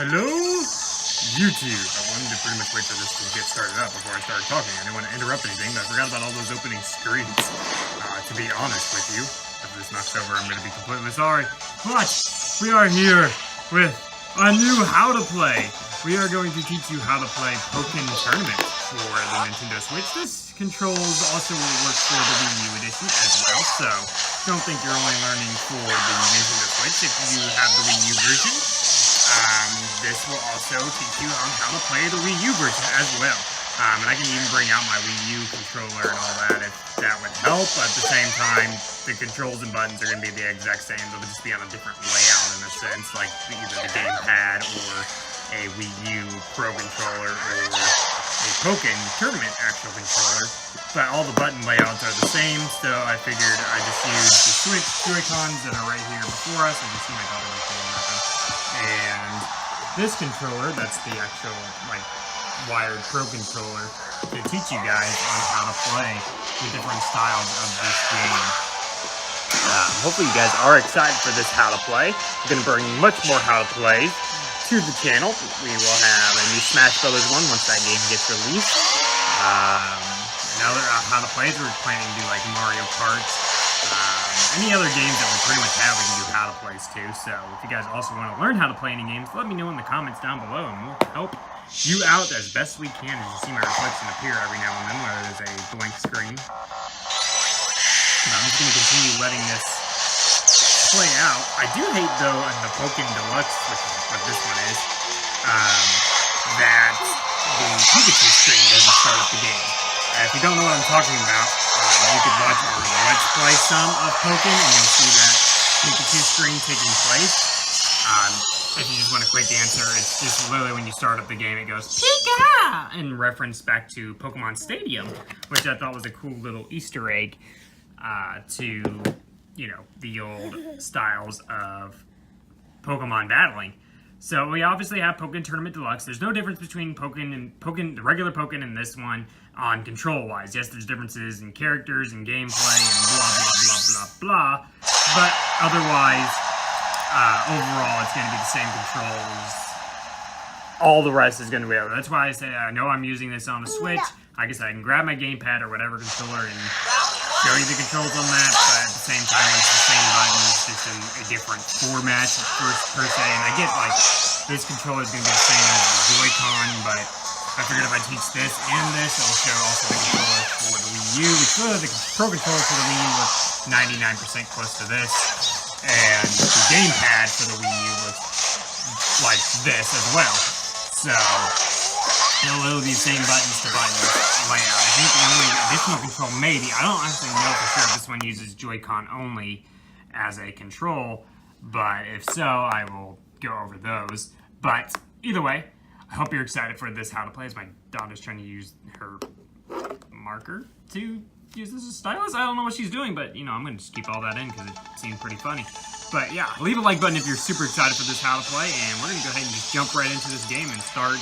Hello, YouTube. I wanted to pretty much wait for this to get started up before I started talking. I didn't want to interrupt anything, but I forgot about all those opening screens. To be honest with you, if this knocks over, I'm going to be completely sorry. But we are here with a new How to Play. We are going to teach you how to play Pokken Tournament for the Nintendo Switch. This controls also will work for the Wii U edition as well, so don't think you're only learning for the Nintendo Switch if you have the Wii U version. This will also teach you on how to play the Wii U version as well. And I can even bring out my Wii U controller and all that if that would help. But at the same time, the controls and buttons are going to be the exact same. They'll just be on a different layout in a sense, like either the gamepad or a Wii U Pro controller or a Pokken Tournament actual controller. But all the button layouts are the same, so I figured I just use the Switch Joy-Cons that are right here before us. You can see my daughter right there. And this controller, that's the actual, like, wired Pro controller to teach you guys on how to play the different styles of this game. Hopefully you guys are excited for this How to Play. I'm going to bring much more How to Plays to the channel. We will have a new Smash Brothers one once that game gets released. Another How to Plays, we're planning to do like Mario Kart. Any other games that we pretty much have, we can do How to Plays too. So if you guys also want to learn how to play any games, let me know in the comments down below and we'll help you out as best we can. As you see my reflection appear every now and then where there's a blank screen. I'm just going to continue letting this play out. I do hate though in the Pokken Deluxe, which is what this one is, that the Pikachu screen doesn't start up the game. If you don't know what I'm talking about, you could watch our Let's Play some of Pokken and you'll see that Pikachu screen taking place. If you just want a quick answer, it's just literally when you start up the game, it goes Pika! In reference back to Pokemon Stadium, which I thought was a cool little Easter egg to, you know, the old styles of Pokemon battling. So we obviously have Pokken Tournament Deluxe. There's no difference between Pokken and the regular Pokken and this one on control-wise. Yes, there's differences in characters and gameplay and blah, blah, blah, blah, blah. But otherwise, overall, it's going to be the same controls. All the rest is going to be over. That's why I say I know I'm using this on a Switch. I guess I can grab my gamepad or whatever controller and show you the controls on that, but at the same time, it's the same buttons, just in a different format per se. And I get, like, this controller is going to be the same as the Joy-Con, but I figured if I teach this and this, it'll show also the controller for the Wii U, which the Pro controller for the Wii U looks 99% close to this, and the gamepad for the Wii U looks like this as well. So it'll literally be the same buttons to buttons layout. I think the only additional control maybe, I don't actually know for sure if this one uses Joy-Con only as a control, but if so, I will go over those. But either way, I hope you're excited for this How to Play, as my daughter's trying to use her marker to use this as a stylus. I don't know what she's doing, but you know, I'm going to just keep all that in because it seemed pretty funny. But yeah, leave a like button if you're super excited for this How to Play, and we're going to go ahead and just jump right into this game and start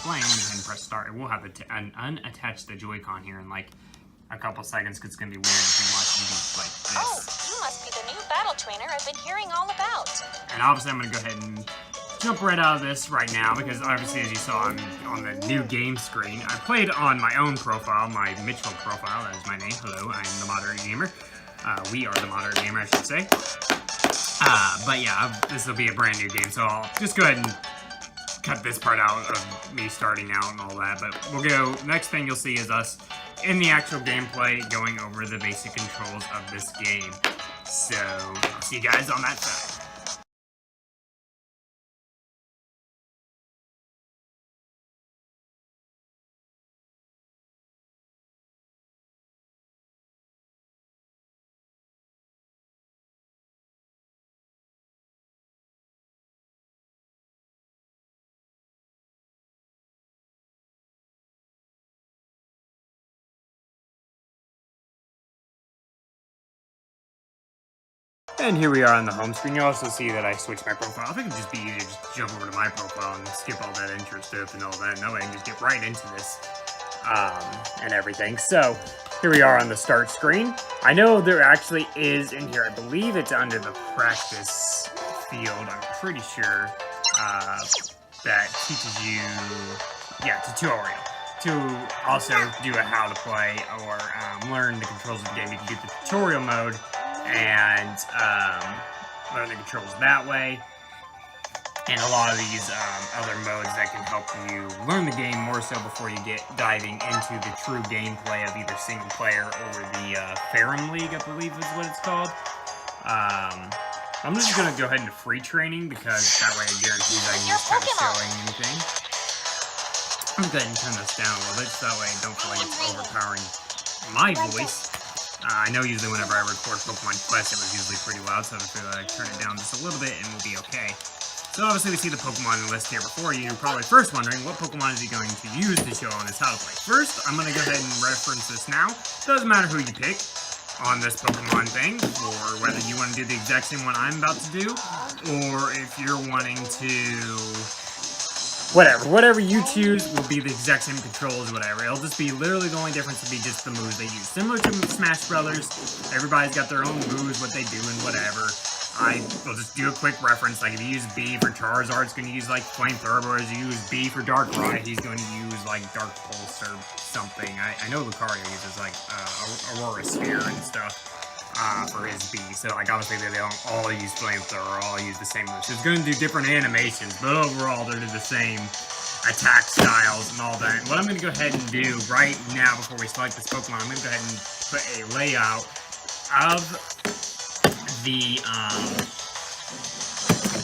playing. Let me go ahead and press start. We'll have to unattach the Joy-Con here in like a couple seconds because it's going to be weird if you watch me like this. Oh, you must be the new battle trainer I've been hearing all about. And obviously I'm going to go ahead and jump right out of this right now because obviously, as you saw on the new game screen, I played on my own profile, my Mitchell profile. That is my name. Hello, I'm the Moderate Gamer. We are the Moderate Gamer, I should say. But yeah, this will be a brand new game, so I'll just go ahead and cut this part out of me starting out and all that. But we'll go, next thing you'll see is us in the actual gameplay going over the basic controls of this game. So, I'll see you guys on that side. And here we are on the home screen. You also see that I switched my profile. I think it'd just be easier to just jump over to my profile and skip all that intro stuff and all that. And that way I can just get right into this and everything. So here we are on the start screen. I know there actually is in here. I believe it's under the practice field. I'm pretty sure. that teaches you, tutorial. To also do a how to play or learn the controls of the game. You can do the tutorial mode and learn the controls that way. And a lot of these other modes that can help you learn the game more so before you get diving into the true gameplay of either single player or the Ferrum League, I believe is what it's called. I'm just going to go ahead into free training because that way it guarantees I can just kind of showing anything. I'm going to go ahead and turn this down a little bit so that way I don't feel like it's overpowering my voice. I know usually whenever I record Pokemon Quest it was usually pretty loud, so I feel like I turn it down just a little bit and we'll be okay. So obviously we see the Pokemon list here before you. You're probably first wondering what Pokemon is he going to use to show on his how to play. First, I'm going to go ahead and reference this now. Doesn't matter who you pick on this Pokemon thing, or whether you want to do the exact same one I'm about to do, or if you're wanting to... Whatever you choose will be the exact same controls, whatever. It'll just be literally the only difference will be just the moves they use. Similar to Smash Brothers, everybody's got their own moves, what they do, and whatever. I will just do a quick reference, like if you use B for Charizard, it's going to use like Flamethrower, as you use B for Darkrai, he's going to use like Dark Pulse or something. I know Lucario uses like Aurora Sphere and stuff for his B, so like obviously they don't all use Flamethrower, all use the same moves. So it's going to do different animations, but overall they're the same attack styles and all that. What I'm going to go ahead and do right now before we select this Pokemon, I'm going to go ahead and put a layout of the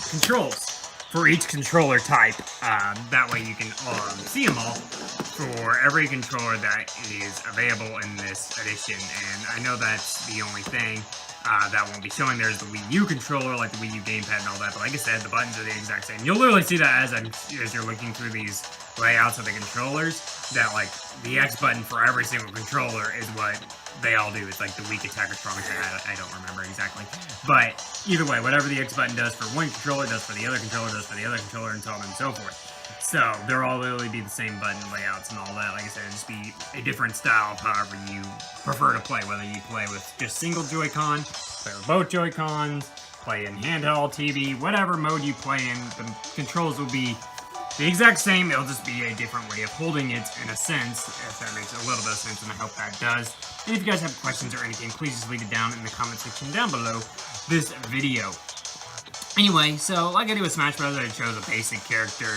controls for each controller type. That way you can see them all for every controller that is available in this edition. And I know that's the only thing that won't be showing. There's the Wii U controller, like the Wii U gamepad and all that. But like I said, the buttons are the exact same. You'll literally see that as you're looking through these layouts of the controllers, that like the X button for every single controller is what they all do. It's like the weak attack or strong attack. I don't remember exactly. But either way, whatever the X button does for one controller, does for the other controller, does for the other controller, and so on and so forth. So they'll all literally be the same button layouts and all that. Like I said, it'll just be a different style of however you prefer to play. Whether you play with just single Joy-Con, play with both Joy-Cons, play in handheld, TV, whatever mode you play in, the controls will be the exact same. It'll just be a different way of holding it in a sense, if that makes a little bit of sense, and I hope that does. And if you guys have questions or anything, please just leave it down in the comment section down below this video. Anyway, so like I do with Smash Bros., I chose a basic character,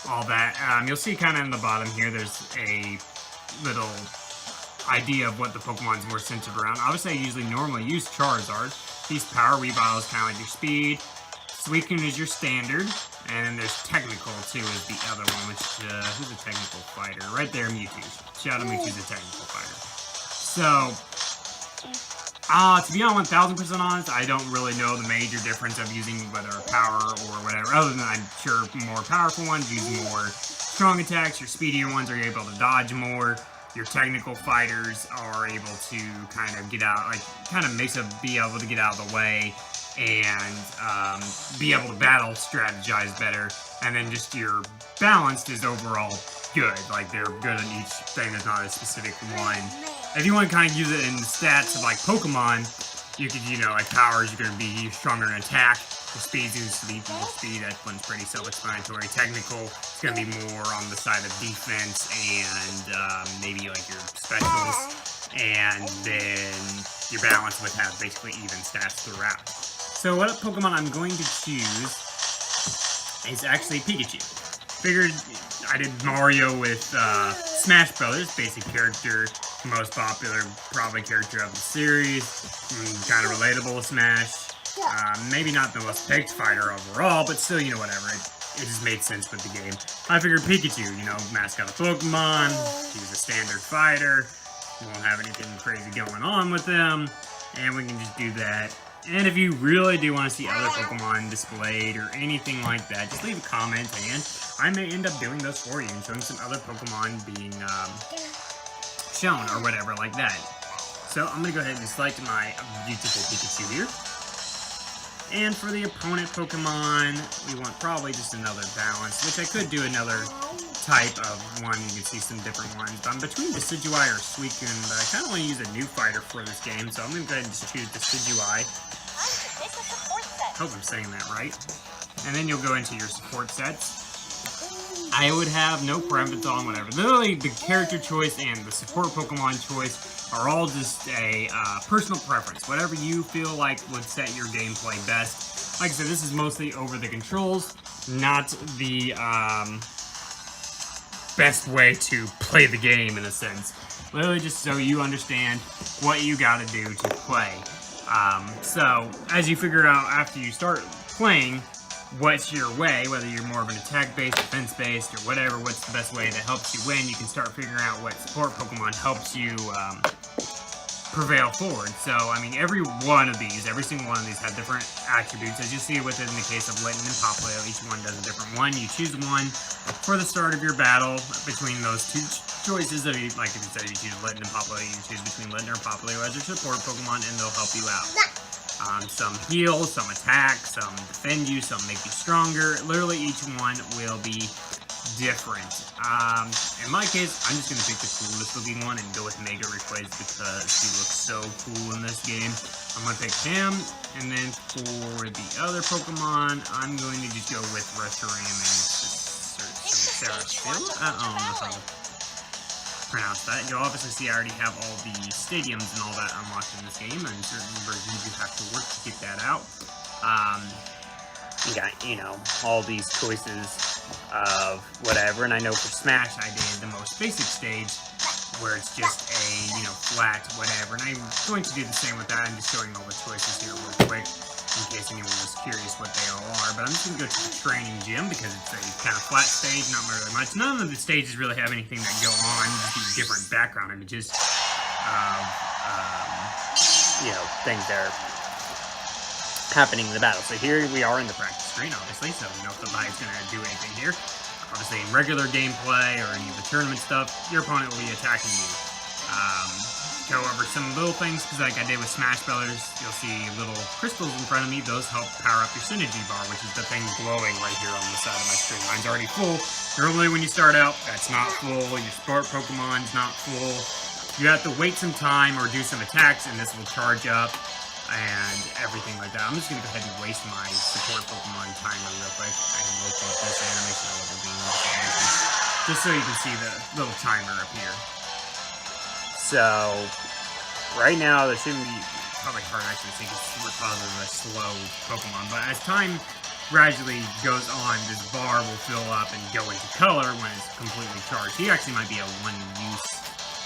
all that. You'll see kind of in the bottom here, there's a little idea of what the Pokemon's more centered around. Obviously, I normally use Charizard. These Power Weavile is kind of like your speed. Suicune is your standard. And then there's Technical, too, is the other one, which, who's a Technical fighter? Right there, Mewtwo. Shadow Mewtwo's a Technical fighter. So, to be on 1000% honest, I don't really know the major difference of using whether a power or whatever, other than I'm sure more powerful ones use more strong attacks, your speedier ones are able to dodge more, your technical fighters are able to kind of get out, like, kind of be able to get out of the way, and be able to battle, strategize better, and then just your balanced is overall good. Like, they're good in each thing, there's not a specific one. If you want to kind of use it in the stats of like Pokemon, you could, like powers, you're going to be stronger in attack. The speed is speed, that one's pretty self-explanatory. Technical, it's going to be more on the side of defense and maybe like your specials. And then your balance would have basically even stats throughout. So what Pokemon I'm going to choose is actually Pikachu. Figured I did Mario with Smash Brothers, basic character, most popular probably character of the series, kind of relatable with Smash. Maybe not the most picked fighter overall, but still, whatever. It just made sense with the game. I figured Pikachu, mascot of Pokemon, he's a standard fighter, we won't have anything crazy going on with them, and we can just do that. And if you really do want to see other Pokemon displayed or anything like that, just leave a comment and I may end up doing those for you and showing some other Pokemon being shown or whatever like that. So I'm going to go ahead and select my beautiful Pikachu here. And for the opponent Pokemon, we want probably just another balance, which I could do another type of one. You can see some different ones. But I'm between Decidueye or Suicune, but I kind of want to use a new fighter for this game, so I'm going to go ahead and just choose Decidueye. Hope I'm saying that right. And then you'll go into your support sets. I would have no preference on whatever. Literally, the character choice and the support Pokemon choice are all just a personal preference. Whatever you feel like would set your gameplay best. Like I said, this is mostly over the controls, not the best way to play the game in a sense. Literally just so you understand what you gotta do to play. So, as you figure out after you start playing, what's your way, whether you're more of an attack-based, defense-based, or whatever, what's the best way that helps you win, you can start figuring out what support Pokemon helps you prevail forward. So, I mean, every single one of these have different attributes. As you see within the case of Litten and Popplio, each one does a different one. You choose one for the start of your battle between those two choices. Like if you said you choose Litten and Popplio, you can choose between Litten or Popplio as your support Pokemon, and they'll help you out. Some heal, some attack, some defend you, some make you stronger. Literally each one will be different. In my case, I'm just going to pick the coolest looking one and go with Mega Rayquaza because he looks so cool in this game. I'm going to pick him, and then for the other Pokemon, I'm going to just go with Reshiram and Seraphil. I don't know how to pronounce that. You'll obviously see I already have all the stadiums and all that unlocked in this game, and certain versions you have to work to get that out. You got, all these choices of whatever, and I know for Smash I did the most basic stage where it's just a, flat whatever, and I'm going to do the same with that. I'm just showing all the choices here real quick in case anyone was curious what they all are, but I'm just going to go to the training gym because it's a kind of flat stage, not really much. None of the stages really have anything that go on, just these different background images of, things that are happening in the battle. So here we are in the practice screen, obviously, so nobody's going to do anything here. Obviously, in regular gameplay or any of the tournament stuff, your opponent will be attacking you. Go over some little things, because like I did with Smash Brothers, you'll see little crystals in front of me. Those help power up your synergy bar, which is the thing glowing right here on the side of my screen. Mine's already full. Normally when you start out, that's not full. Your sport Pokemon's not full. You have to wait some time or do some attacks, and this will charge up and everything like that. I'm just going to go ahead and waste my support Pokemon timer real quick and locate this animation a little bit, just so you can see the little timer up here. So, right now, there shouldn't be, probably hard actually to think it's because of a slow Pokemon, but as time gradually goes on, this bar will fill up and go into color when it's completely charged. He actually might be a one-use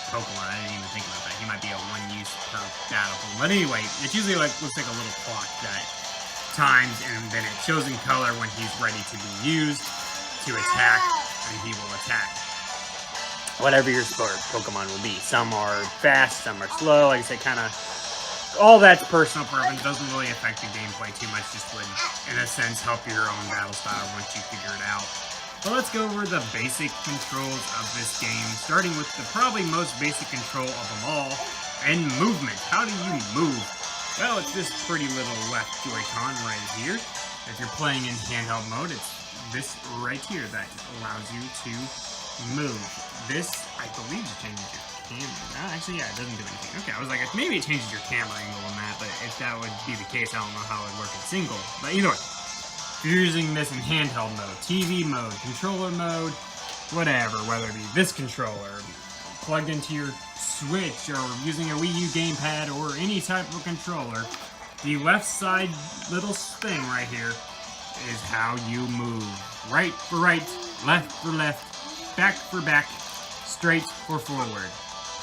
Pokemon. I didn't even think about that. He might be a one-use per battle Pokemon. But anyway, it's usually looks like a little clock that times, and then it shows in color when he's ready to be used to attack, and he will attack. Whatever your sport Pokemon will be. Some are fast, some are slow. Like I said, kind of all that's personal preference. Doesn't really affect the gameplay too much. Just would, in a sense, help your own battle style once you figure it out. So let's go over the basic controls of this game, starting with the probably most basic control of them all, and movement. How do you move? Well, it's this pretty little left Joy-Con right here. If you're playing in handheld mode, it's this right here that allows you to move. This, I believe, changes your camera. Actually, yeah, it doesn't do anything. Okay, I was like, maybe it changes your camera angle on that, but if that would be the case, I don't know how it would work in single. But either way, if you're using this in handheld mode, TV mode, controller mode, whatever, whether it be this controller, plugged into your Switch, or using a Wii U gamepad, or any type of controller, the left side little thing right here is how you move. Right for right, left for left, back for back, straight for forward.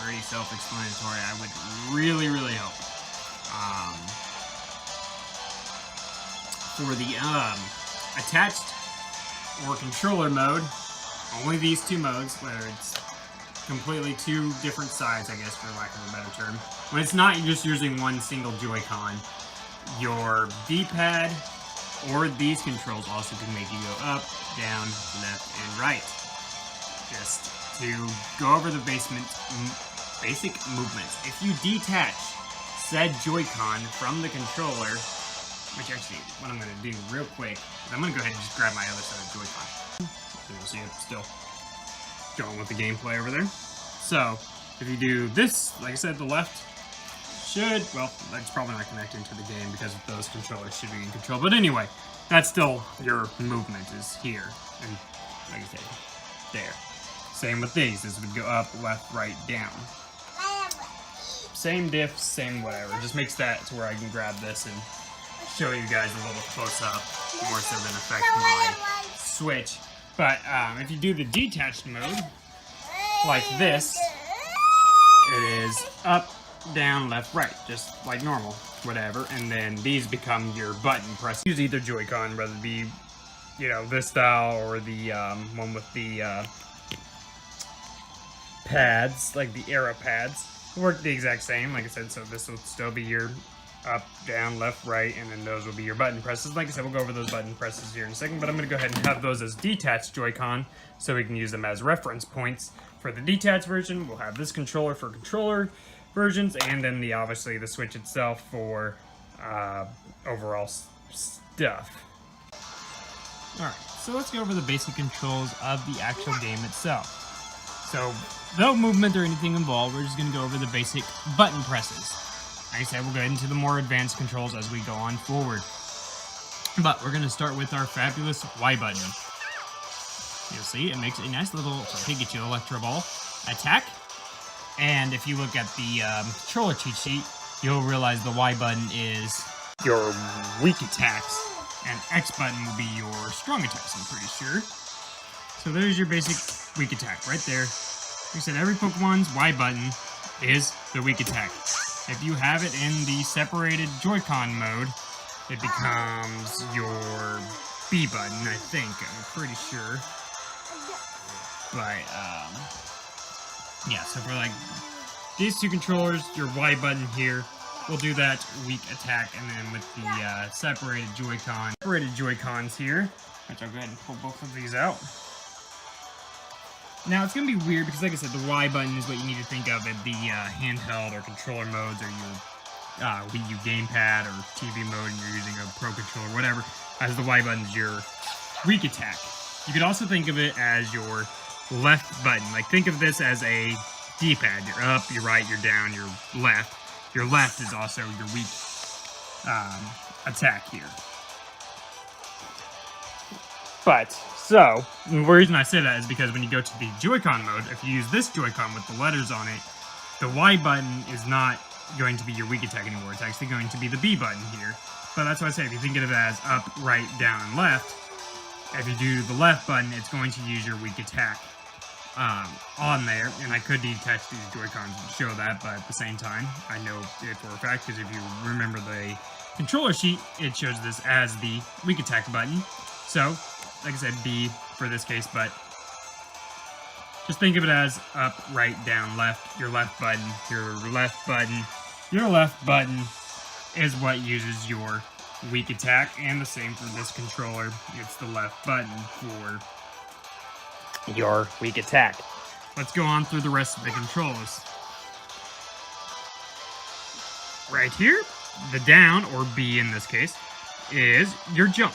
Very self-explanatory. I would really, really hope. For the attached or controller mode, only these two modes, where it's completely two different sides, I guess, for lack of a better term. When it's not just using one single Joy-Con, your D-pad or these controls also can make you go up, down, left, and right. Just to go over the basic movements. If you detach said Joy-Con from the controller, which actually, what I'm going to do real quick, is I'm going to go ahead and just grab my other set of Joy-Con. So you'll see it still going with the gameplay over there. So, if you do this, like I said, the left should, well, that's probably not connecting to the game because those controllers should be in control. But anyway, that's still your movement is here. And like I said, there. Same with these. This would go up, left, right, down. Same diff, same whatever. Just makes that to where I can grab this and show you guys a little close up, more so than affect my Switch. But if you do the detached mode, like this, it is up, down, left, right, just like normal, whatever. And then these become your button press. Use either Joy-Con, whether it be, you know, this style or the one with the pads, like the arrow pads. Work the exact same, like I said. So this will still be your up, down, left, right, and then those will be your button presses. Like I said, we'll go over those button presses here in a second, but I'm going to go ahead and have those as detached Joy-Con so we can use them as reference points. For the detached version, we'll have this controller for controller versions, and then obviously the Switch itself for overall stuff. Alright, so let's go over the basic controls of the actual game itself. So, no movement or anything involved, we're just going to go over the basic button presses. Like I said, we'll get into the more advanced controls as we go on forward. But we're going to start with our fabulous Y button. You'll see it makes a nice little Pikachu Electro Ball attack. And if you look at the controller cheat sheet, you'll realize the Y button is your weak attacks, and X button will be your strong attacks, I'm pretty sure. So there's your basic weak attack right there. Like I said, every Pokemon's Y button is the weak attack. If you have it in the separated Joy-Con mode, it becomes your B button, I think. I'm pretty sure. But, yeah, so for like these two controllers, your Y button here will do that weak attack, and then with the separated Joy-Cons here, which I'll go ahead and pull both of these out. Now, it's going to be weird because, like I said, the Y button is what you need to think of in the handheld or controller modes, or your Wii U gamepad or TV mode, and you're using a Pro Controller, whatever, as the Y button is your weak attack. You could also think of it as your left button. Like, think of this as a D-pad. You're up, you're right, you're down, you're left. Your left is also your weak attack here. But, so, the reason I say that is because when you go to the Joy-Con mode, if you use this Joy-Con with the letters on it, the Y button is not going to be your weak attack anymore. It's actually going to be the B button here. But that's why I say, if you think of it as up, right, down, and left, if you do the left button, it's going to use your weak attack on there. And I could detach these Joy-Cons and show that, but at the same time, I know it for a fact, because if you remember the controller sheet, it shows this as the weak attack button. So, like I said, B for this case, but just think of it as up, right, down, left. Your left button is what uses your weak attack, and the same for this controller. It's the left button for your weak attack. Let's go on through the rest of the controls. Right here, the down, or B in this case, is your jump.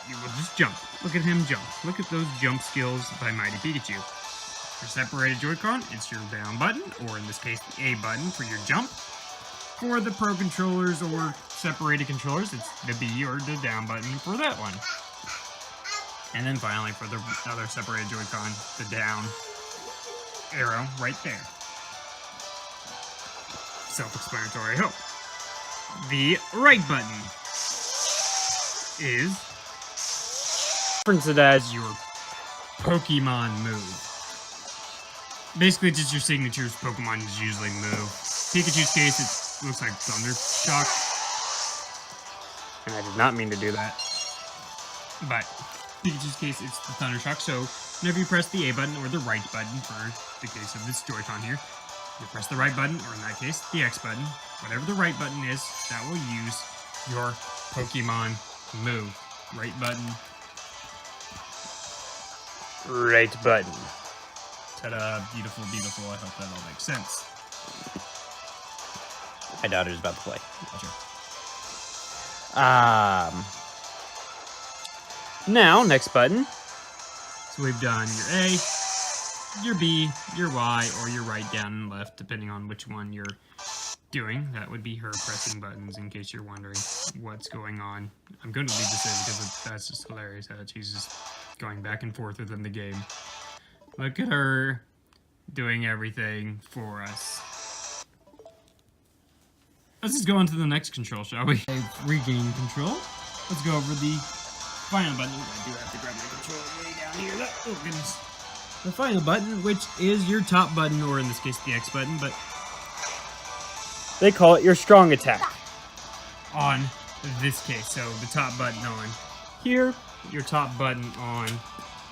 You will just jump. Look at him jump. Look at those jump skills by Mighty Pikachu. For separated Joy-Con, it's your down button, or in this case, the A button for your jump. For the Pro controllers or separated controllers, it's the B or the down button for that one. And then finally, for the other separated Joy-Con, the down arrow right there. Self-explanatory, I hope. The right button is referenced as your Pokemon move. Basically, just your signatures Pokemon usually move. Pikachu's case, it looks like Thunder Shock. And I did not mean to do that. But Pikachu's case, it's the Thunder Shock. So whenever you press the A button or the right button for the case of this Joy-Con here, you press the right button, or in that case, the X button. Whatever the right button is, that will use your Pokemon move. Right button. Right button. Ta-da, beautiful, beautiful. I hope that all makes sense. My daughter's about to play. Sure. Now, next button. So we've done your A, your B, your Y, or your right, down, and left, depending on which one you're doing. That would be her pressing buttons, in case you're wondering what's going on. I'm going to leave this in because that's just hilarious how she's just going back and forth within the game. Look at her doing everything for us. Let's just go on to the next control, shall we? Regain control. Let's go over the final button. I do have to grab my controller way down here. Oh, goodness. The final button, which is your top button, or in this case, the X button, but they call it your strong attack. On this case, so the top button on here, your top button on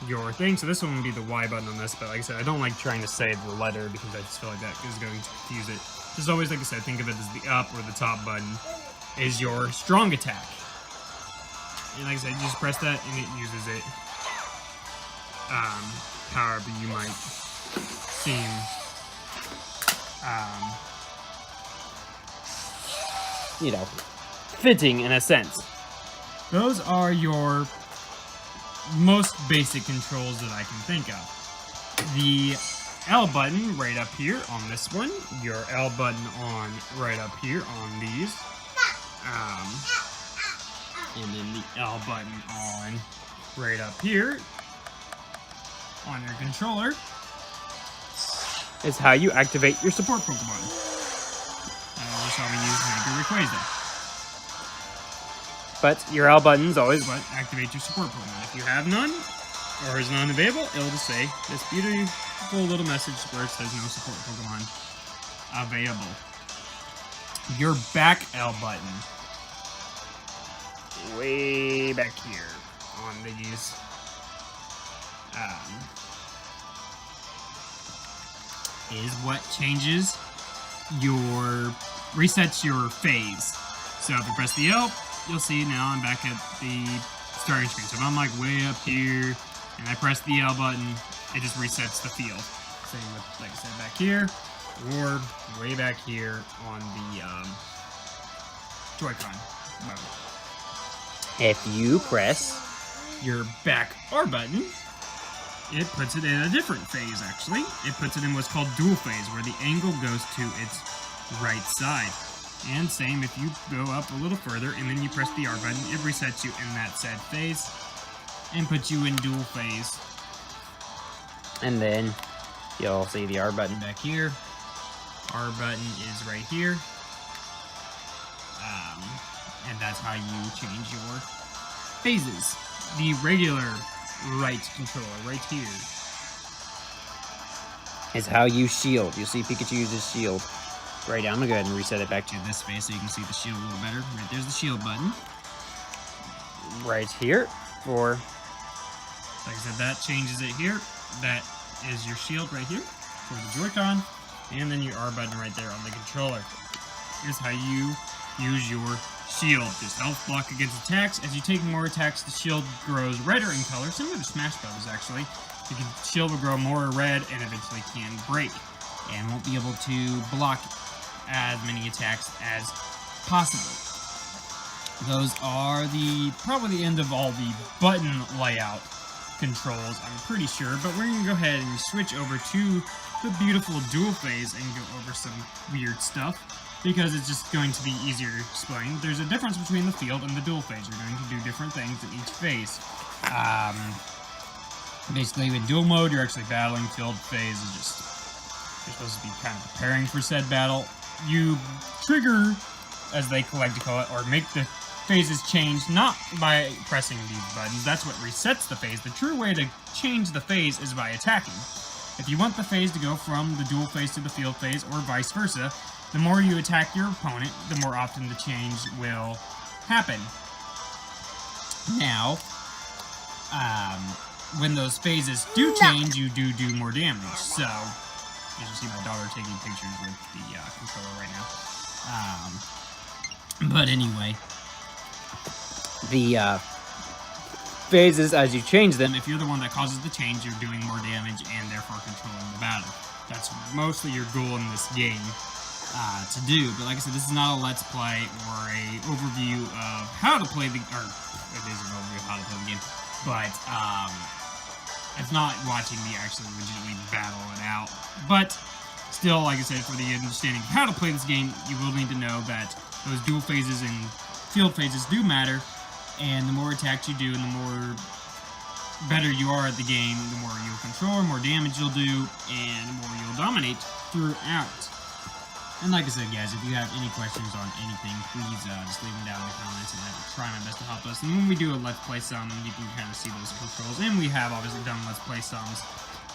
your thing. So this one would be the Y button on this, but like I said, I don't like trying to say the letter because I just feel like that is going to confuse it. Just always, like I said, think of it as the up or the top button is your strong attack. And like I said, you just press that and it uses it however you might seem you know, fitting in a sense. Those are your most basic controls that I can think of. The L button right up here on this one, your L button on right up here on these, and then the L button on right up here on your controller is how you activate your support Pokemon. That's how we use Mega Rayquaza. But your L button is always what activates your support Pokemon. If you have none, or is none available, it'll just say this beautiful little message where it says no support Pokemon available. Your back L button, way back here on these, is what changes resets your phase. So if you press the L, you'll see now I'm back at the starting screen. So if I'm like way up here and I press the L button, it just resets the field. Same with, like I said, back here or way back here on the Joy-Con mode. If you press your back R button, it puts it in a different phase, actually. It puts it in what's called dual phase, where the angle goes to its right side. And same if you go up a little further and then you press the R button, it resets you in that said phase and puts you in dual phase. And then you'll see the R button back here. R button is right here. And that's how you change your phases. The regular right controller right here is how you shield. You'll see Pikachu uses shield. Right now, I'm gonna go ahead and reset it back to this phase so you can see the shield a little better. Right there's the shield button. Right here for, like I said, that changes it here. That is your shield right here for the Joy-Con. And then your R button right there on the controller. Here's how you use your shield. Just health block against attacks. As you take more attacks, the shield grows redder in color, similar to Smash Bros. Actually. The shield will grow more red and eventually can break, and won't be able to block as many attacks as possible. Those are probably the end of all the button layout controls, I'm pretty sure, but we're gonna go ahead and switch over to the beautiful dual phase and go over some weird stuff, because it's just going to be easier to explain. There's a difference between the field and the dual phase. You're going to do different things in each phase. Basically, with dual mode, you're actually battling. Field phase is just, you're supposed to be kind of preparing for said battle. You trigger, as they like to call it, or make the phases change, not by pressing these buttons. That's what resets the phase. The true way to change the phase is by attacking. If you want the phase to go from the dual phase to the field phase, or vice versa, the more you attack your opponent, the more often the change will happen. Now, when those phases do change, you do more damage. So, as you see my daughter taking pictures with the controller right now. But anyway, the phases, as you change them, if you're the one that causes the change, you're doing more damage and therefore controlling the battle. That's mostly your goal in this game to do. But like I said, this is not a Let's Play or a overview of how to play the, or it is an overview of how to play the game, but it's not watching me actually legitimately battle it out. But still, like I said, for the understanding of how to play this game, you will need to know that those dual phases and field phases do matter, and the more attacks you do and the more better you are at the game, the more you'll control, more damage you'll do, and the more you'll dominate throughout. And like I said, guys, if you have any questions on anything, please just leave them down in the comments, and I will try my best to help us. And when we do a Let's Play Sum, you can kind of see those controls. And we have obviously done Let's Play Sums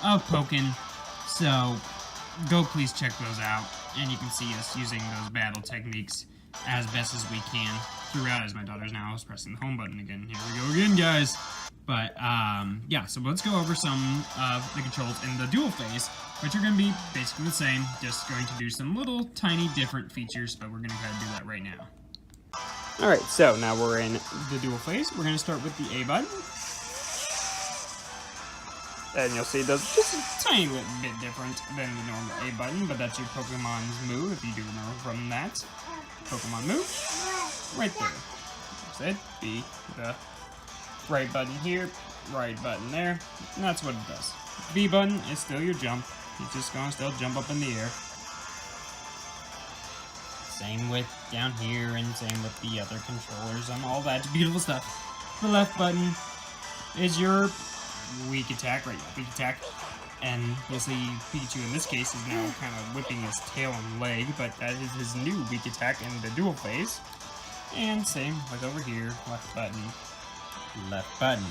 of Pokken, so go please check those out. And you can see us using those battle techniques as best as we can throughout, as my daughter's now is pressing the home button again. Here we go again, guys. But, yeah, so let's go over some of the controls in the dual phase, which are going to be basically the same, just going to do some little tiny different features, but we're going to try to do that right now. Alright, so now we're in the dual phase. We're going to start with the A button. And you'll see it does just a tiny little bit different than the normal A button, but that's your Pokemon's move, if you do remember from that. Pokemon move, right there. That's it. B, the right button here, right button there, and that's what it does. B button is still your jump. It's just gonna still jump up in the air. Same with down here, and same with the other controllers and all that beautiful stuff. The left button is your weak attack, right? Weak attack. And you'll see Pikachu in this case is now kind of whipping his tail and leg, but that is his new weak attack in the dual phase. And same with over here, left button, left button.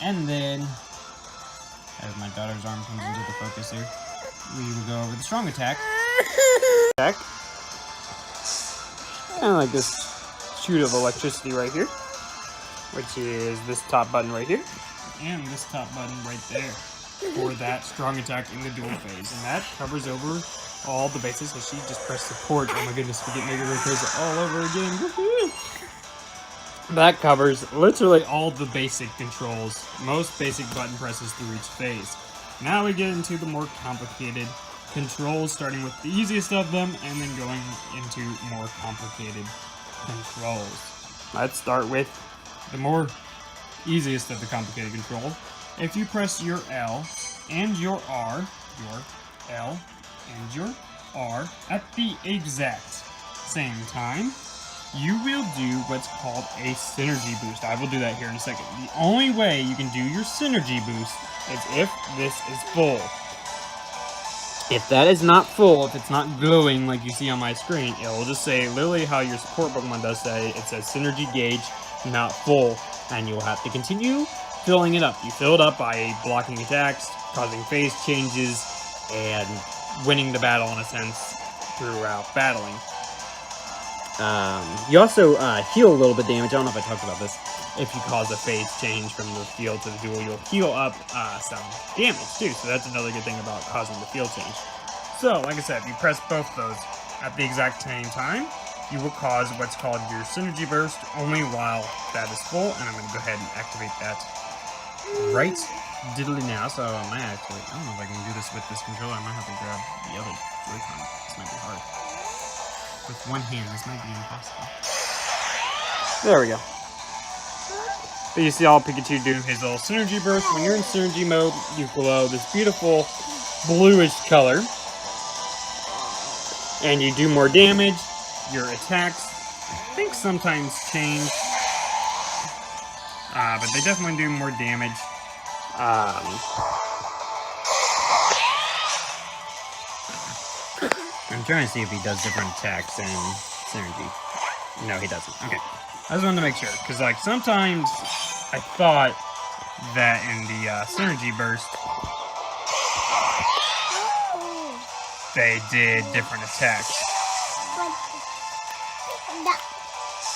And then, as my daughter's arm comes into the focus here, we will go over the strong attack. Kind of like this shoot of electricity right here, which is this top button right here, and this top button right there for that strong attack in the dual phase. And that covers over all the bases. So she just pressed support. Oh my goodness, we get Mega Rayquaza all over again. Woohoo! That covers literally all the basic controls, most basic button presses through each phase. Now we get into the more complicated controls, starting with the easiest of them and then going into more complicated controls. Let's start with the more easiest of the complicated controls. If you press your L and your R, your L and your R at the exact same time, you will do what's called a synergy boost. I will do that here in a second. The only way you can do your synergy boost is if this is full. If that is not full, if it's not glowing like you see on my screen, it will just say literally how your support Pokemon does say. It says synergy gauge not full, and you'll have to continue filling it up. You fill it up by blocking attacks, causing phase changes, and winning the battle in a sense throughout battling. You also heal a little bit damage. I don't know if I talked about this. If you cause a phase change from the field to the duel, you'll heal up some damage too. So that's another good thing about causing the field change. So, like I said, if you press both those at the exact same time, you will cause what's called your synergy burst only while that is full. And I'm going to go ahead and activate that right diddly now. So I might actually, I don't know if I can do this with this controller. I might have to grab the other Joy-Con. This might be hard. With one hand, this might be impossible. There we go. But you see all Pikachu do his little synergy burst. When you're in synergy mode, you glow this beautiful bluish color. And you do more damage. Your attacks, I think, sometimes change. But they definitely do more damage. I'm trying to see if he does different attacks in synergy. No, he doesn't. Okay. I just wanted to make sure, because, like, sometimes I thought that in the synergy burst, they did different attacks.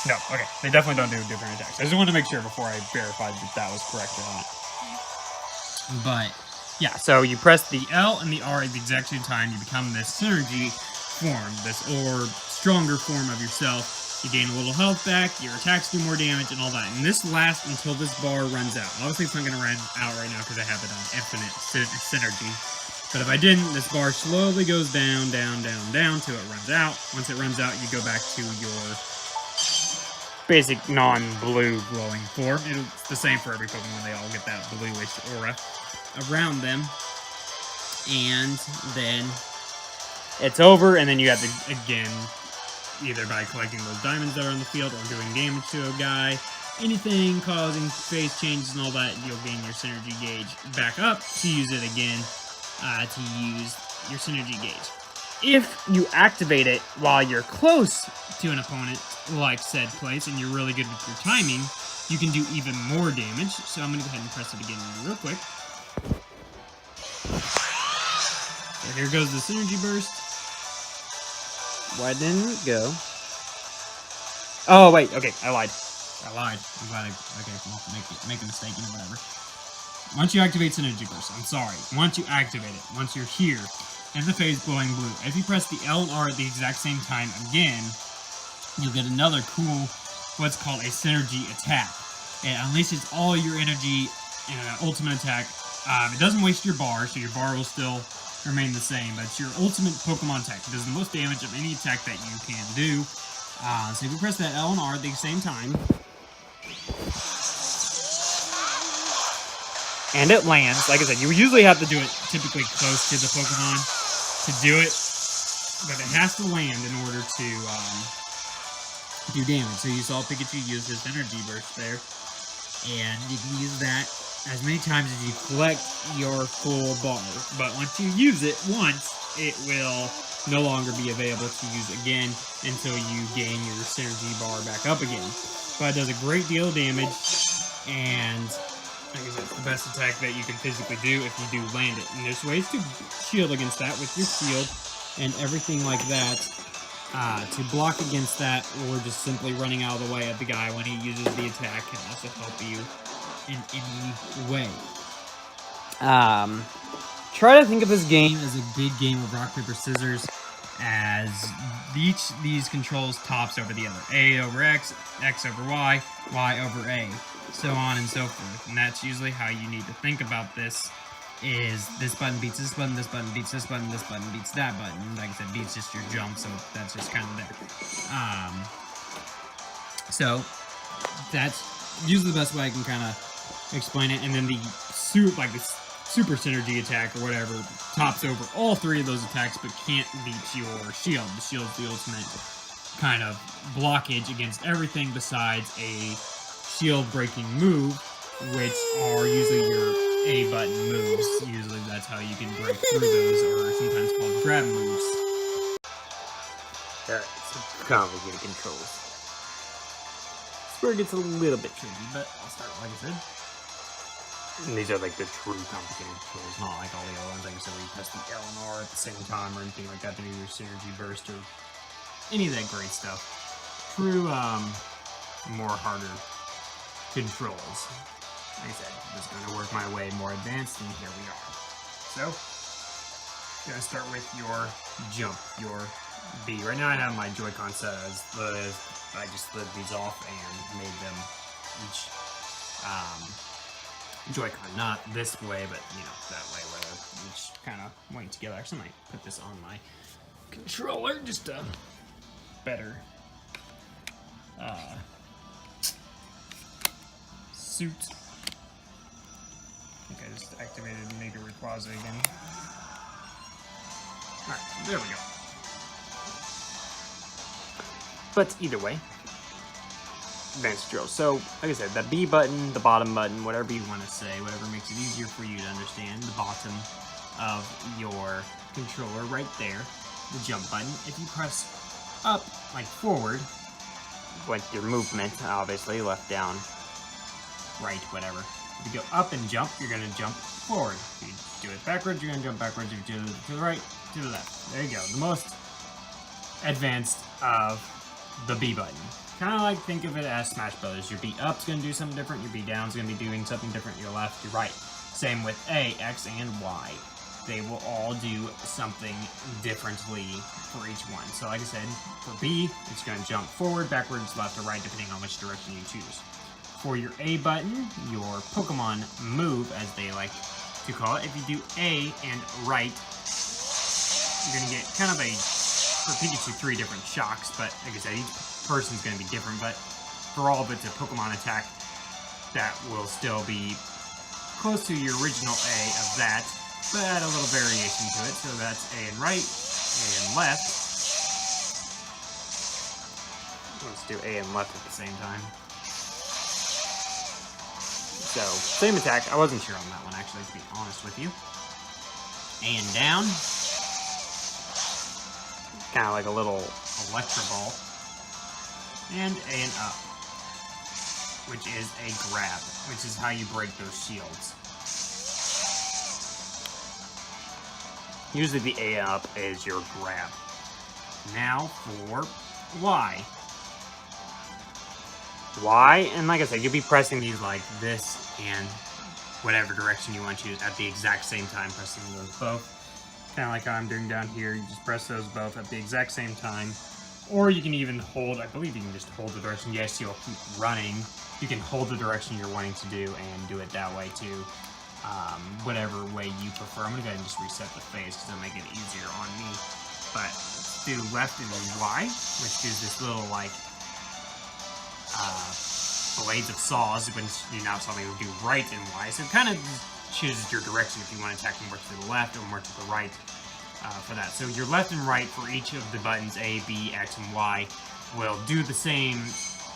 No, okay. They definitely don't do different attacks. I just wanted to make sure before I verified that that was correct or not. But, yeah, so you press the L and the R at the exact same time, you become this synergy form, this or stronger form of yourself. You gain a little health back, your attacks do more damage, and all that. And this lasts until this bar runs out. Obviously, it's not going to run out right now because I have it on infinite synergy. But if I didn't, this bar slowly goes down, down, down, down, till it runs out. Once it runs out, you go back to your basic non-blue glowing form. It's the same for every Pokemon. They all get that bluish aura around them. And then it's over, and then you have to, again, either by collecting those diamonds that are in the field or doing damage to a guy, anything causing phase changes and all that, you'll gain your synergy gauge back up to use it again to use your synergy gauge. If you activate it while you're close to an opponent, like said place, and you're really good with your timing, you can do even more damage. So I'm going to go ahead and press it again real quick. So here goes the synergy burst. Why didn't it go? Oh, wait. Okay, I lied. I'm glad make a mistake and whatever. Once you activate synergy burst, I'm sorry. Once you activate it, once you're here, in the phase glowing blue, if you press the L and R at the exact same time again, you'll get another cool, what's called a synergy attack. It unleashes all your energy in an ultimate attack. It doesn't waste your bar, so your bar will still remain the same, but it's your ultimate Pokemon attack. It does the most damage of any attack that you can do. So if you press that L and R at the same time, and it lands, like I said, you usually have to do it typically close to the Pokemon to do it, but it has to land in order to do damage. So you saw Pikachu use his energy burst there, and you can use that as many times as you collect your full bar. But once you use it once, it will no longer be available to use again until you gain your synergy bar back up again. But it does a great deal of damage, and like I said, it's the best attack that you can physically do if you do land it. And there's ways to shield against that with your shield and everything like that. To block against that, or just simply running out of the way of the guy when he uses the attack can also help you in any way. Try to think of this game as a good game of rock, paper, scissors, as each these controls tops over the other. A over X, X over Y, Y over A, so on and so forth. And that's usually how you need to think about this, is this button beats this button beats this button beats that button. Like I said, beats just your jump, so that's just kind of there. So that's usually the best way I can kind of explain it. And then the super synergy attack or whatever tops over all three of those attacks, but can't beat your shield. The shield's the ultimate kind of blockage against everything besides a shield breaking move, which are usually your A button moves. Usually that's how you can break through those, or sometimes called grab moves. Alright, so complicated controls. This is where it gets a little bit tricky, but I'll start like I said. And these are like the true complicated controls, not like all the other ones, like I said, where you press the L and R at the same time or anything like that to do your synergy burst or any of that great stuff. True, more harder controls. Like I said, I'm just going to work my way more advanced, and here we are. So, going to start with your jump, your B. Right now I have my Joy-Con set as I just slid these off and made them each Joy-Con, not this way, but you know, that way where they're each kind of linked together. Actually, I might put this on my controller, just a better suit. I think I just activated Mega Rayquaza again. Alright, there we go. But either way, advanced drill. So, like I said, that B button, the bottom button, whatever you want to say, whatever makes it easier for you to understand, the bottom of your controller right there, the jump button. If you press up, like forward, with your movement, obviously, left, down, right, whatever. If you go up and jump, you're going to jump forward. If you do it backwards, you're going to jump backwards. If you do it to the right, to the left. There you go. The most advanced of the B button. Kind of like think of it as Smash Brothers. Your B up's going to do something different. Your B down's going to be doing something different. Your left, your right. Same with A, X, and Y. They will all do something differently for each one. So like I said, for B, it's going to jump forward, backwards, left, or right, depending on which direction you choose. For your A button, your Pokemon move, as they like to call it, if you do A and right, you're going to get kind of a, for Pikachu, 3 different shocks, but like I said, each person's going to be different, but for all of it's a Pokemon attack that will still be close to your original A of that, but add a little variation to it. So that's A and right, A and left. Let's do A and left at the same time. So, same attack. I wasn't sure on that one, actually, to be honest with you. A and down. Kind of like a little electro ball. And A and up, which is a grab, which is how you break those shields. Usually the A and up is your grab. Now for Y. Y, and like I said, you'll be pressing these like this and whatever direction you want to choose at the exact same time, pressing those both. Kind of like how I'm doing down here, you just press those both at the exact same time. Or you can even hold, I believe you can just hold the direction. Yes, you'll keep running. You can hold the direction you're wanting to do and do it that way too. Whatever way you prefer. I'm going to go ahead and just reset the phase because it'll make it easier on me. But let's do left and Y, which is this little like blades of saws when you now saw me do right and Y. So it kind of chooses your direction if you want to attack more to the left or more to the right for that. So your left and right for each of the buttons A, B, X, and Y will do the same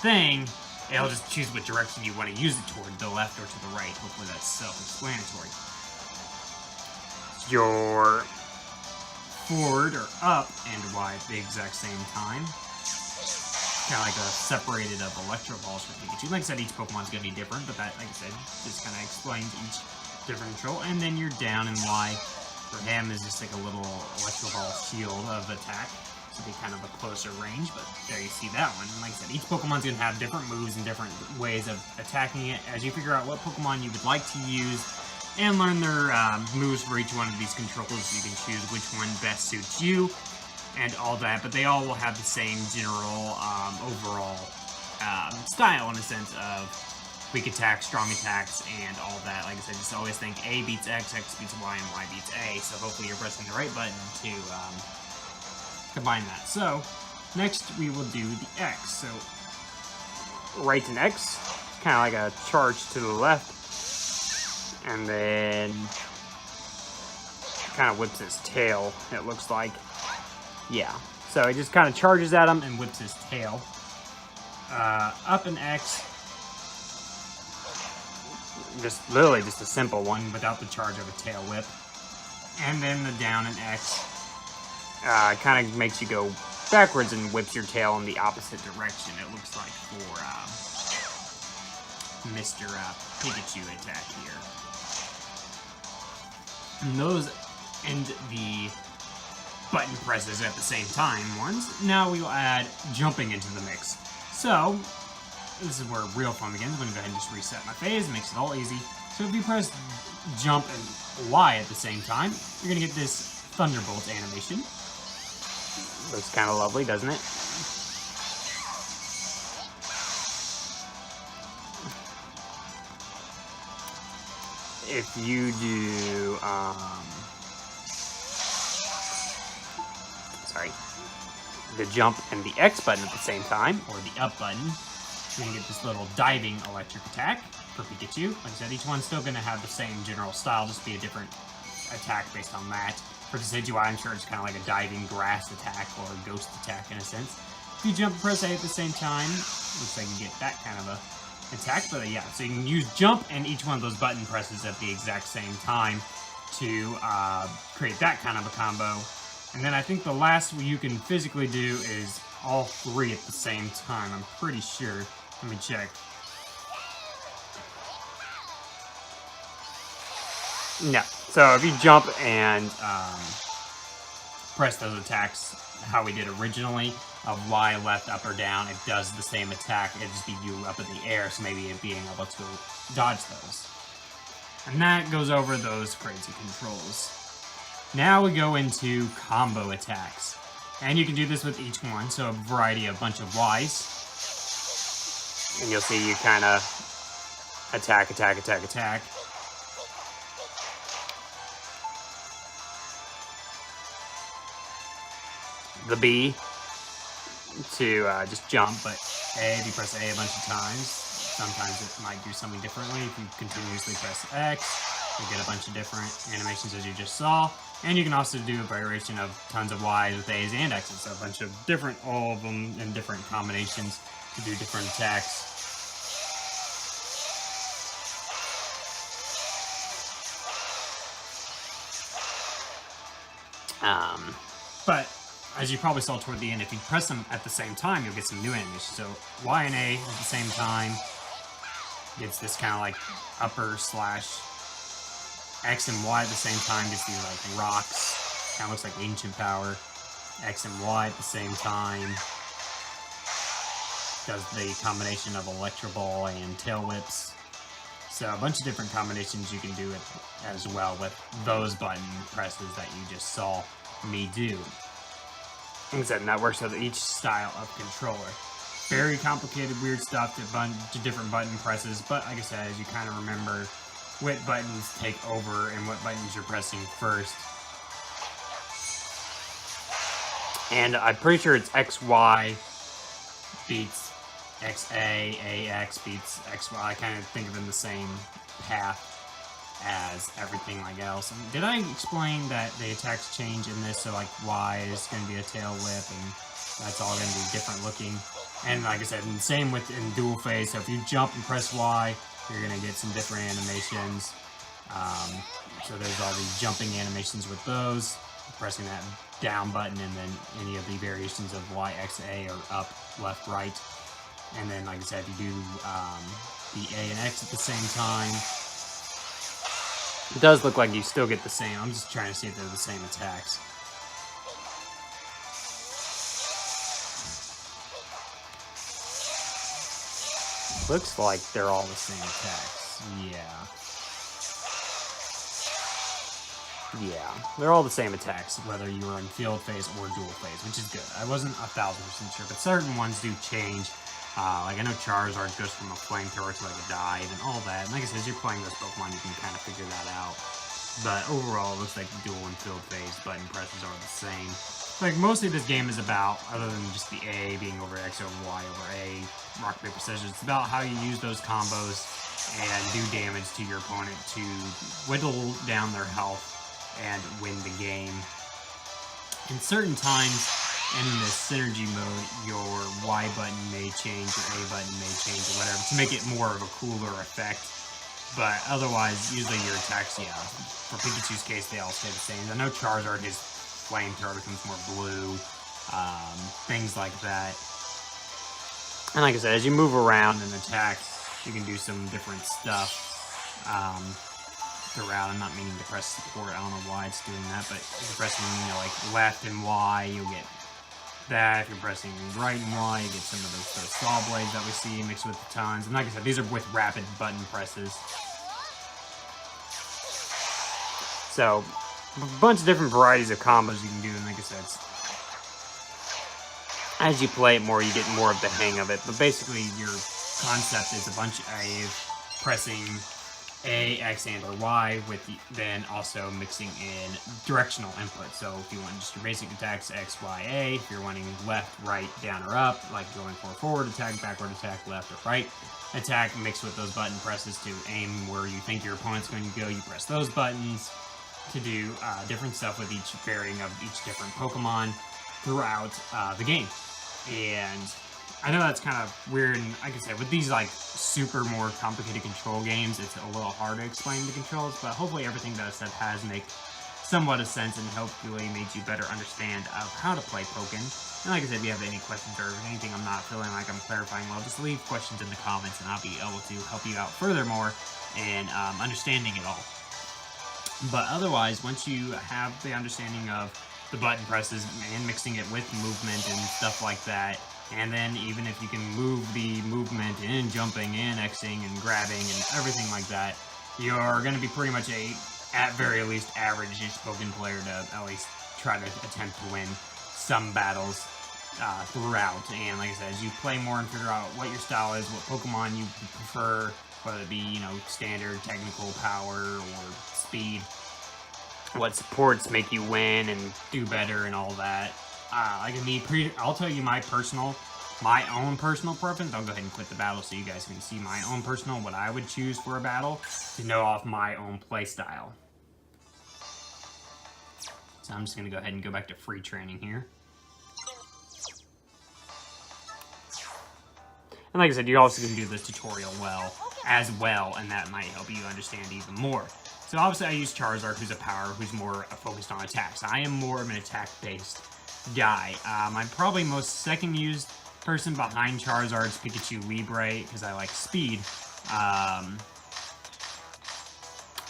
thing. It'll just choose what direction you want to use it toward, the left or to the right. Hopefully that's self-explanatory. Your forward or up and Y at the exact same time. Kind of like a separated of electro balls for Pikachu. Like I said, each Pokemon's going to be different, but that, like I said, just kind of explains each different control. And then your down and Y for him is just like a little electro ball shield of attack. To be kind of a closer range, but there you see that one. And like I said, each Pokemon's going to have different moves and different ways of attacking it. As you figure out what Pokemon you would like to use and learn their moves for each one of these controls, you can choose which one best suits you and all that. But they all will have the same general overall style in a sense of weak attacks, strong attacks, and all that. Like I said, just always think A beats X, X beats Y, and Y beats A. So hopefully you're pressing the right button to combine that. So next we will do the X. So right and X, kind of like a charge to the left, and then kind of whips his tail, it looks like. Yeah, so he just kind of charges at him and whips his tail. Up and X, just literally just a simple one without the charge of a tail whip. And then the down and X kind of makes you go backwards and whips your tail in the opposite direction, it looks like, for Mr. Pikachu attack here. And those end the button presses at the same time ones. Now we will add jumping into the mix. So, this is where real fun begins. I'm going to go ahead and just reset my phase, makes it all easy. So if you press jump and Y at the same time, you're going to get this Thunderbolt animation. Looks kind of lovely, doesn't it? If you do, the jump and the X button at the same time, or the up button, you're going to get this little diving electric attack for Pikachu. Like I said, each one's still going to have the same general style, just be a different attack based on that. For Decidueye, I'm sure it's kind of like a diving grass attack or a ghost attack in a sense. If you jump and press A at the same time, looks like you get that kind of a attack. But yeah, so you can use jump and each one of those button presses at the exact same time to create that kind of a combo. And then I think the last you can physically do is all three at the same time. I'm pretty sure. Let me check. No. So if you jump and press those attacks how we did originally, of Y, left, up, or down, it does the same attack. It'd just be you up in the air, so maybe it being able to dodge those. And that goes over those crazy controls. Now we go into combo attacks. And you can do this with each one, so a variety of bunch of Ys. And you'll see you kind of attack, attack, attack, attack. The B to just jump, but A, if you press A a bunch of times, sometimes it might do something differently. If you continuously press X, you get a bunch of different animations as you just saw. And you can also do a variation of tons of Ys with A's and X's, so a bunch of different, all of them in different combinations to do different attacks. But as you probably saw toward the end, if you press them at the same time, you'll get some new animations. So Y and A at the same time gets this kind of like upper slash X and Y at the same time gets these like rocks. Kind of looks like ancient power. X and Y at the same time does the combination of Electro Ball and Tail Whips. So a bunch of different combinations you can do it as well with those button presses that you just saw me do. Like I said, and that works with each style of controller. Very complicated, weird stuff to different button presses, but like I said, as you kind of remember what buttons take over and what buttons you're pressing first. And I'm pretty sure it's XY beats XA, AX beats XY. I kind of think of them the same path as everything like else. And did I explain that the attacks change in this? So like Y is going to be a tail whip, and that's all going to be different looking. And like I said, and same with in dual phase. So if you jump and press Y, you're going to get some different animations. So there's all these jumping animations with those. Pressing that down button, and then any of the variations of Y, X, A, or up, left, right. And then, like I said, if you do the A and X at the same time, it does look like you still get the same. I'm just trying to see if they're the same attacks. Looks like they're all the same attacks. Yeah, they're all the same attacks, whether you were in field phase or dual phase, which is good. I wasn't 1000% sure, but certain ones do change. Like I know Charizard goes from a flamethrower to like a dive and all that. And like I said, as you're playing those Pokemon, you can kind of figure that out. But overall, it looks like the dual and field phase button presses are the same. Like mostly this game is about, other than just the A being over X over Y over A, rock, paper, scissors, it's about how you use those combos and do damage to your opponent to whittle down their health and win the game. In certain times in the synergy mode, your Y button may change, your A button may change, or whatever, to make it more of a cooler effect. But otherwise, usually your attacks, yeah, for Pikachu's case, they all stay the same. I know Charizard, his flamethrower becomes more blue, things like that. And like I said, as you move around and attack, you can do some different stuff. Throughout. I'm not meaning to press support. I don't know why it's doing that, but if you're pressing, you know, like left and Y, you'll get that. If you're pressing right and Y, you get some of those saw blades that we see mixed with the tons. And like I said, these are with rapid button presses. So, a bunch of different varieties of combos you can do, and like I said, as you play it more, you get more of the hang of it. But basically, your concept is a bunch of pressing A, X, and or Y, with then also mixing in directional input. So if you want just your basic attacks, X, Y, A. If you're wanting left, right, down, or up, like going for a forward attack, backward attack, left or right attack, mixed with those button presses to aim where you think your opponent's going to go. You press those buttons to do different stuff with each varying of each different Pokemon throughout the game. And I know that's kind of weird, and like I said, with these like super more complicated control games, it's a little hard to explain the controls, but hopefully everything that I said has made somewhat of sense and hopefully made you better understand of how to play Pokken. And like I said, if you have any questions or anything I'm not feeling like I'm clarifying well, just leave questions in the comments and I'll be able to help you out furthermore in understanding it all. But otherwise, once you have the understanding of the button presses and mixing it with movement and stuff like that, and then even if you can move the movement and jumping and Xing and grabbing and everything like that, you're going to be pretty much at very least average-ish Pokken player to at least try to attempt to win some battles throughout. And like I said, as you play more and figure out what your style is, what Pokemon you prefer, whether it be, you know, standard, technical, power, or speed, what supports make you win and do better and all that. Like me, I'll tell you my own personal preference. I'll go ahead and quit the battle so you guys can see my own personal, what I would choose for a battle to know off my own play style. So I'm just going to go ahead and go back to free training here. And like I said, you also can do this tutorial as well, and that might help you understand even more. So obviously I use Charizard, who's a power, who's more focused on attacks. I am more of an attack-based guy. I'm probably most second used person behind Charizard's Pikachu Libre, because I like speed. I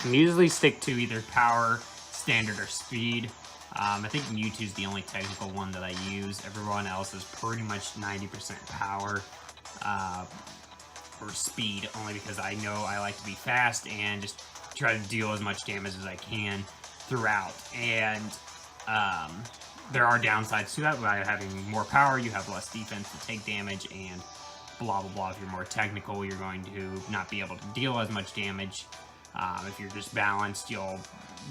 usually stick to either power, standard, or speed. I think Mewtwo's the only technical one that I use. Everyone else is pretty much 90% power or speed, only because I know I like to be fast and just try to deal as much damage as I can throughout. And there are downsides to that. By having more power, you have less defense to take damage, and blah blah blah. If you're more technical, you're going to not be able to deal as much damage. If you're just balanced, you'll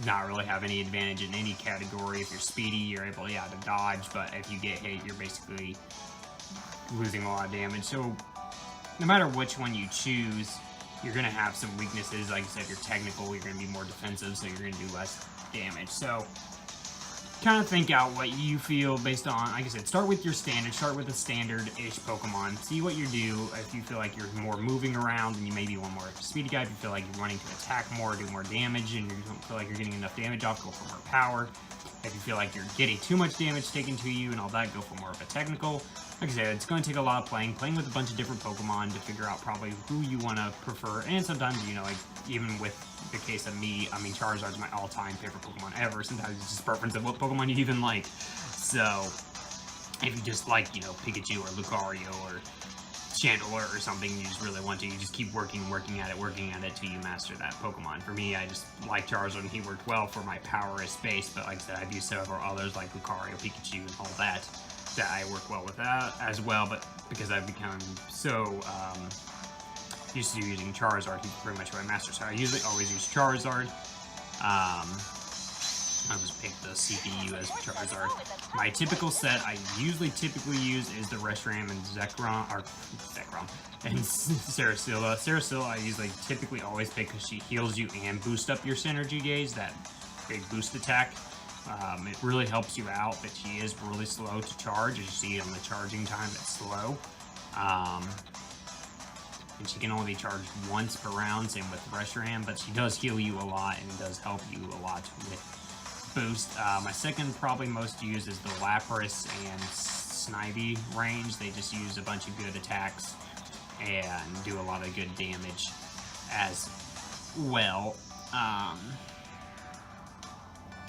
not really have any advantage in any category. If you're speedy, you're able to dodge, but if you get hit, you're basically losing a lot of damage. So no matter which one you choose, you're going to have some weaknesses. Like I said, if you're technical, you're going to be more defensive, so you're going to do less damage. So kind of think out what you feel based on, like I said, start with your standard, start with a standard-ish Pokemon, see what you do. If you feel like you're more moving around and you maybe want more speedy guy, if you feel like you're wanting to attack more, do more damage, and you don't feel like you're getting enough damage off, go for more power. If you feel like you're getting too much damage taken to you and all that, go for more of a technical. Like I said, it's going to take a lot of playing with a bunch of different Pokemon to figure out probably who you want to prefer. And sometimes, you know, like, even with the case of me, I mean, Charizard's my all-time favorite Pokemon ever. Sometimes it's just preference of what Pokemon you even like. So, if you just like, you know, Pikachu or Lucario or Chandelure or something, you just really want to, you just keep working at it till you master that Pokemon. For me, I just like Charizard, and he worked well for my power as space, but like I said, I've used several others like Lucario, Pikachu, and all that I work well with that as well, but because I've become so used to using Charizard, he's pretty much my master, so I usually always use Charizard. I'll just pick the CPU as Charizard. My typical set I typically use is the Reshiram and Zekrom, and Sarasilla. Sarasilla I usually typically always pick because she heals you and boosts up your synergy gauge, that big boost attack. It really helps you out, but she is really slow to charge. As you see on the charging time, it's slow. And she can only be charged once per round, same with Reshiram, but she does heal you a lot, and it does help you a lot with boost. My second probably most used is the Lapras and Snivy range. They just use a bunch of good attacks and do a lot of good damage as well.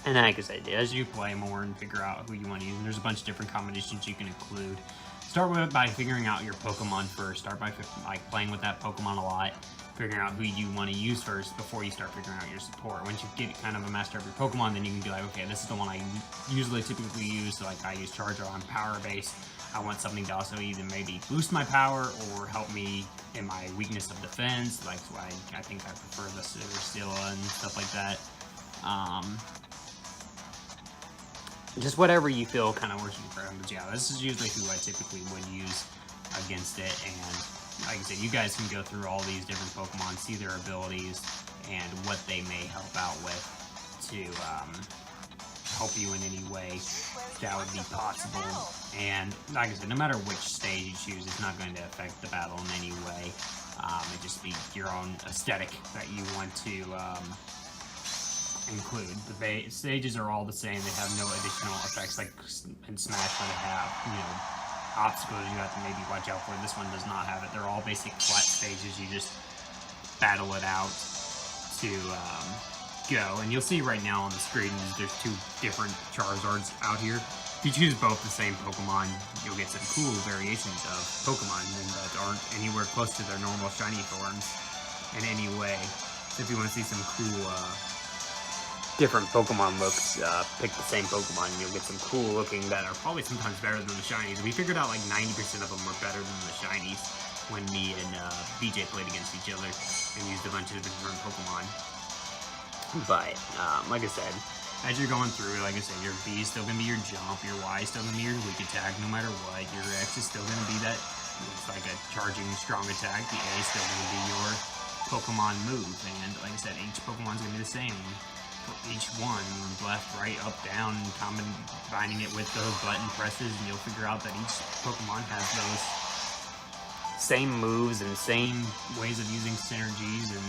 And like I said, as you play more and figure out who you want to use, and there's a bunch of different combinations you can include. Start with by figuring out your Pokemon first. Start by playing with that Pokemon a lot, figuring out who you want to use first before you start figuring out your support. Once you get kind of a master of your Pokemon, then you can be like, okay, this is the one I typically use. So like I use Charizard on power base. I want something to also either maybe boost my power or help me in my weakness of defense. Like I think I prefer the Sarasilla and stuff like that. Just whatever you feel kind of working for him. But yeah, this is usually who I typically would use against it. And like I said, you guys can go through all these different Pokemon, see their abilities, and what they may help out with to help you in any way that would be possible. And like I said, no matter which stage you choose, it's not going to affect the battle in any way. It just be your own aesthetic that you want to include. The stages are all the same. They have no additional effects like in Smash where they have, you know, obstacles you have to maybe watch out for. This one does not have it. They're all basic flat stages. You just battle it out to go. And you'll see right now on the screen there's two different Charizards out here. If you choose both the same Pokemon, you'll get some cool variations of Pokemon that aren't anywhere close to their normal shiny forms in any way. So if you want to see some cool different Pokemon looks, pick the same Pokemon and you'll get some cool looking that are probably sometimes better than the shinies. We figured out like 90% of them were better than the shinies when me and BJ played against each other and used a bunch of different Pokemon. But, like I said, as you're going through, like I said, your B is still going to be your jump, your Y is still going to be your weak attack no matter what, your X is still going to be that, it's like a charging strong attack, the A is still going to be your Pokemon move, and like I said, each Pokemon's going to be the same. Each one, left, right, up, down, combining it with those button presses, and you'll figure out that each Pokemon has those same moves and same ways of using synergies and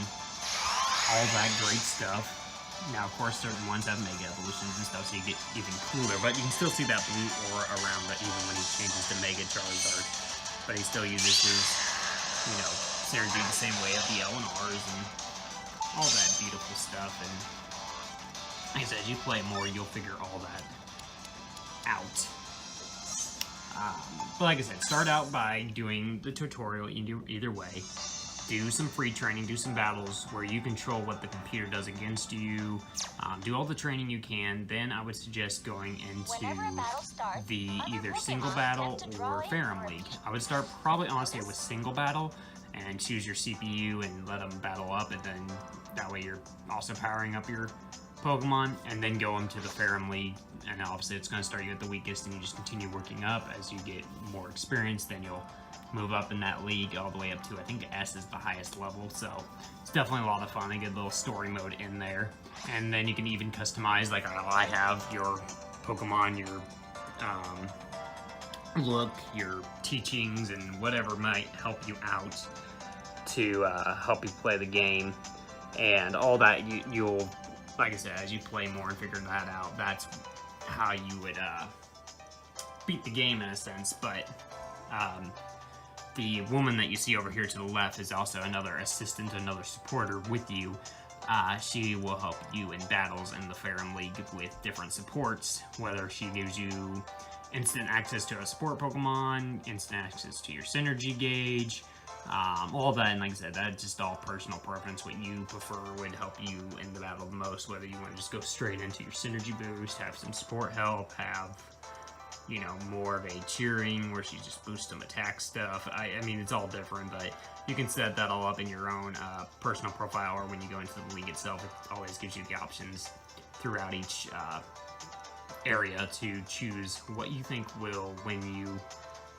all that great stuff. Now, of course, certain ones have Mega Evolutions and stuff, so you get even cooler, but you can still see that blue aura around it even when he changes to Mega Charizard. But he still uses his, you know, synergy the same way of the LNRs and all that beautiful stuff. And like I said, as you play more, you'll figure all that out. But like I said, start out by doing the tutorial either way. Do some free training, do some battles where you control what the computer does against you. Do all the training you can. Then I would suggest going into the either single battle or Ferrum League. I would start probably honestly with single battle and choose your CPU and let them battle up, and then that way you're also powering up your Pokemon, and then go into the Ferrum League, and obviously it's going to start you at the weakest and you just continue working up. As you get more experience, then you'll move up in that league all the way up to, I think S is the highest level, so it's definitely a lot of fun. They get a little story mode in there, and then you can even customize, like I have, your Pokemon, your look, your teachings, and whatever might help you out to help you play the game, and all that you'll, like I said, as you play more and figure that out, that's how you would beat the game in a sense. But the woman that you see over here to the left is also another assistant, another supporter with you. She will help you in battles in the Ferrum League with different supports, whether she gives you instant access to a support Pokemon, instant access to your synergy gauge, all that. And like I said, that's just all personal preference. What you prefer would help you in the battle the most, whether you want to just go straight into your synergy boost, have some support help, have, you know, more of a cheering where she just boosts some attack stuff. I mean, it's all different, but you can set that all up in your own personal profile, or when you go into the league itself, it always gives you the options throughout each area to choose what you think will win you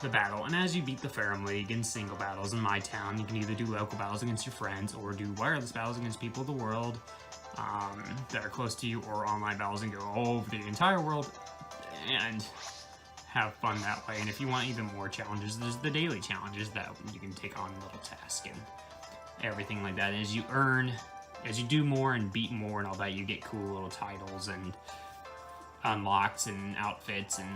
the battle. And as you beat the Ferrum League in single battles in my town, you can either do local battles against your friends or do wireless battles against people of the world that are close to you, or online battles and go all over the entire world and have fun that way. And if you want even more challenges, there's the daily challenges that you can take on little tasks and everything like that. And as you do more and beat more and all that, you get cool little titles and unlocks and outfits and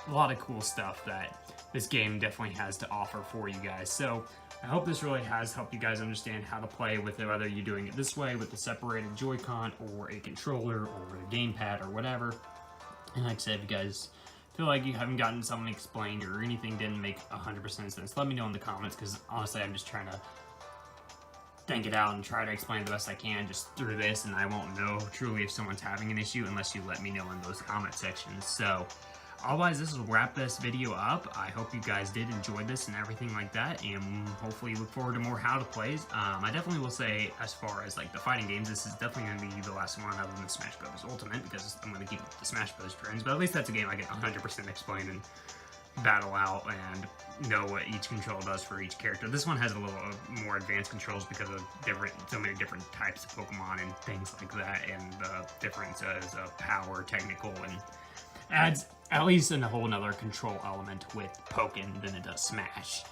a lot of cool stuff that this game definitely has to offer for you guys. So I hope this really has helped you guys understand how to play with it, whether you're doing it this way with the separated Joy-Con or a controller or a gamepad or whatever. And like I said, if you guys feel like you haven't gotten something explained or anything didn't make 100% sense, let me know in the comments, because honestly I'm just trying to think it out and try to explain the best I can just through this, and I won't know truly if someone's having an issue unless you let me know in those comment sections. So otherwise, this will wrap this video up. I hope you guys did enjoy this and everything like that, and hopefully look forward to more how to plays. I definitely will say, as far as like the fighting games, this is definitely going to be the last one other than Smash Bros. Ultimate, because I'm going to keep the Smash Bros. Trends, but at least that's a game I get 100% explain and battle out and know what each control does for each character. This one has a little more advanced controls because of so many different types of Pokemon and things like that, and the differences of power, technical, and adds at least a whole nother control element with Pokken than it does Smash.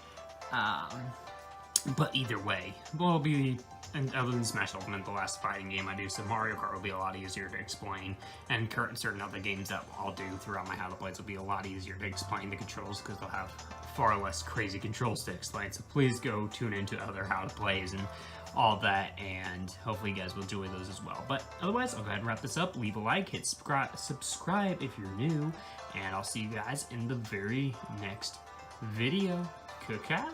But either way, will be, and other than Smash Ultimate, the last fighting game I do, so Mario Kart will be a lot easier to explain, and certain other games that I'll do throughout my How to Plays will be a lot easier to explain the controls, because they'll have far less crazy controls to explain. So please go tune into other How to Plays and all that, and hopefully you guys will enjoy those as well. But otherwise, I'll go ahead and wrap this up. Leave a like, hit subscribe if you're new, and I'll see you guys in the very next video. Cacao!